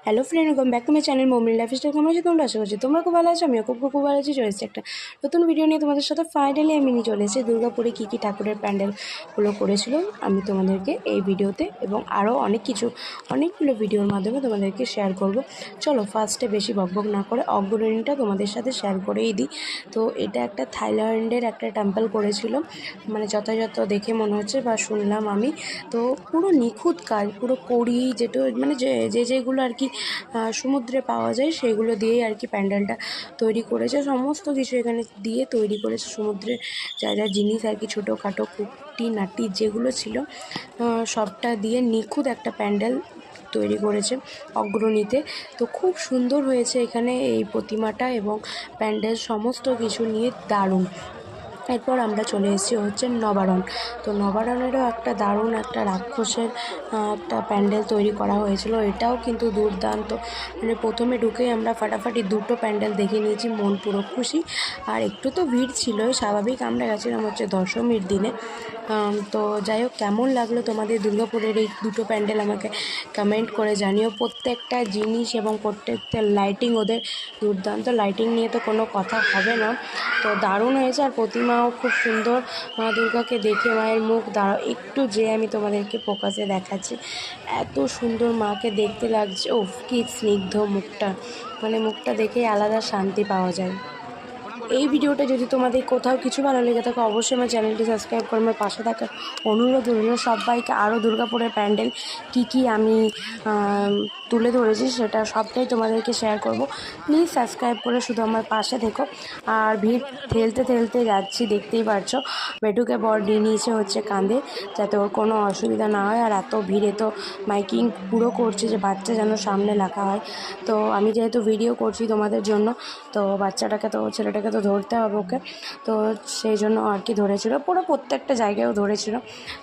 Hello friend, welcome back to my channel Momin lifestyle. কেমন আছো তোমরা? আশা করছি তোমরা খুব ভালো আছো। আমিও খুব ভালো আছি। চলে এসেছি একটা নতুন ভিডিও নিয়ে তোমাদের সাথে। ফাইনালি আমি নিয়ে চলে এসেছি দুর্গাপুরে কী কী ঠাকুরের প্যান্ডেলগুলো করেছিল আমি তোমাদেরকে এই ভিডিওতে এবং আরও অনেকগুলো ভিডিওর মাধ্যমে তোমাদেরকে শেয়ার করব। চলো ফার্স্টে বেশি বকবক না করে অগ্রণীটা তোমাদের সাথে শেয়ার করেই দিই। তো এটা একটা থাইল্যান্ডের একটা টেম্পল করেছিল, মানে যথাযথ দেখে মনে হচ্ছে বা শুনলাম আমি। তো পুরো নিখুঁত কাজ, পুরো কড়ি যেটা মানে যেগুলো আর কি সমুদ্রে পাওয়া যায় সেগুলো দিয়েই আর কি প্যান্ডেলটা তৈরি করেছে। সমস্ত কিছু এখানে দিয়ে তৈরি করেছে, সমুদ্রের যা যা জিনিস আর কি ছোটোখাটো কুটি নাটি যেগুলো ছিল সবটা দিয়ে নিখুঁত একটা প্যান্ডেল তৈরি করেছে অগ্রণীতে। তো খুব সুন্দর হয়েছে এখানে এই প্রতিমাটা এবং প্যান্ডেল সমস্ত কিছু নিয়ে দারুণ। এরপর আমরা চলে এসেছি হচ্ছে নবারণ। তো নবারণেরও একটা দারুণ একটা রাক্ষসের একটা প্যান্ডেল তৈরি করা হয়েছিল। এটাও কিন্তু দুর্দান্ত, মানে প্রথমে ঢুকেই আমরা ফাটাফাটি দুটো প্যান্ডেল দেখে নিয়েছি, মন পুরো খুশি। আর একটু তো ভিড় ছিল স্বাভাবিক, আমরা গেছিলাম হচ্ছে দশমীর দিনে। তো যাই হোক, কেমন লাগলো তোমাদের দুর্গাপুরের এই দুটো প্যান্ডেল আমাকে কমেন্ট করে জানিও। প্রত্যেকটা জিনিস এবং প্রত্যেকটা লাইটিং ওদের দুর্দান্ত, লাইটিং নিয়ে তো কোনো কথা হবে না। তো দারুণ হয়েছে। আর প্রতিমাও খুব সুন্দর, মা দুর্গাকে দেখে মায়ের মুখ একটু যে আমি তোমাদেরকে ফোকাসে দেখাচ্ছি, এত সুন্দর মাকে দেখতে লাগছে। ও কি স্নিগ্ধ মুখটা, মানে মুখটা দেখেই আলাদা শান্তি পাওয়া যায়। এই ভিডিওটা যদি তোমাদের কোথাও কিছু ভালো লেগে থাকে অবশ্যই আমার চ্যানেলটি সাবস্ক্রাইব করে আমার পাশে থাকার অনুরোধ রইল। সবাইকে আরও দুর্গাপুরের প্যান্ডেল কী আমি তুলে ধরেছি সেটা সবটাই তোমাদেরকে শেয়ার করব। প্লিজ সাবস্ক্রাইব করে শুধু আমার পাশে থেকো। আর ভিড় ঠেলতে যাচ্ছি, দেখতেই পারছো বেটুকে বডি নিচে হচ্ছে কাঁধে, যাতে ওর কোনো অসুবিধা না হয়। আর এত ভিড়ে তো মাইকিং পুরো করছে যে বাচ্চা যেন সামনে লেখা হয়। তো আমি যেহেতু ভিডিও করছি তোমাদের জন্য, তো বাচ্চাটাকে তো ছেলেটাকে তো ধরতে হবে ওকে, তো সেই জন্য আর কি ধরেছিল, পুরো প্রত্যেকটা জায়গায়ও ধরেছিল।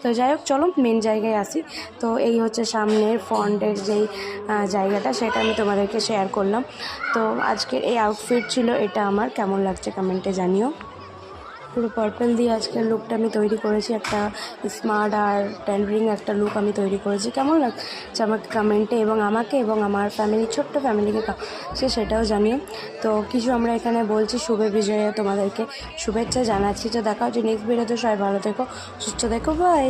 তো যাই হোক, চলো মেন জায়গায় আসি। তো এই হচ্ছে সামনের ফ্রন্টের যেই জায়গাটা, সেটা আমি তোমাদেরকে শেয়ার করলাম। তো আজকের এই আউটফিট ছিল এটা আমার, কেমন লাগছে কমেন্টে জানিও। পুরো পার্পল দিয়ে আজকের লুকটা আমি তৈরি করেছি, একটা স্মার্ট আর ট্যান্ডারিং একটা লুক আমি তৈরি করেছি। কেমন লাগছে আমাকে কমেন্টে, এবং আমাকে এবং আমার ফ্যামিলি, ছোট্ট ফ্যামিলিকে সেটাও জানিও। তো কিছু আমরা এখানে বলছি শুভ বিজয়ে তোমাদেরকে শুভেচ্ছা জানাচ্ছি। তো দেখা হচ্ছে নেক্সট ভিডিওতে। সবাই ভালো থেকো, সুস্থ থেকো, বাই।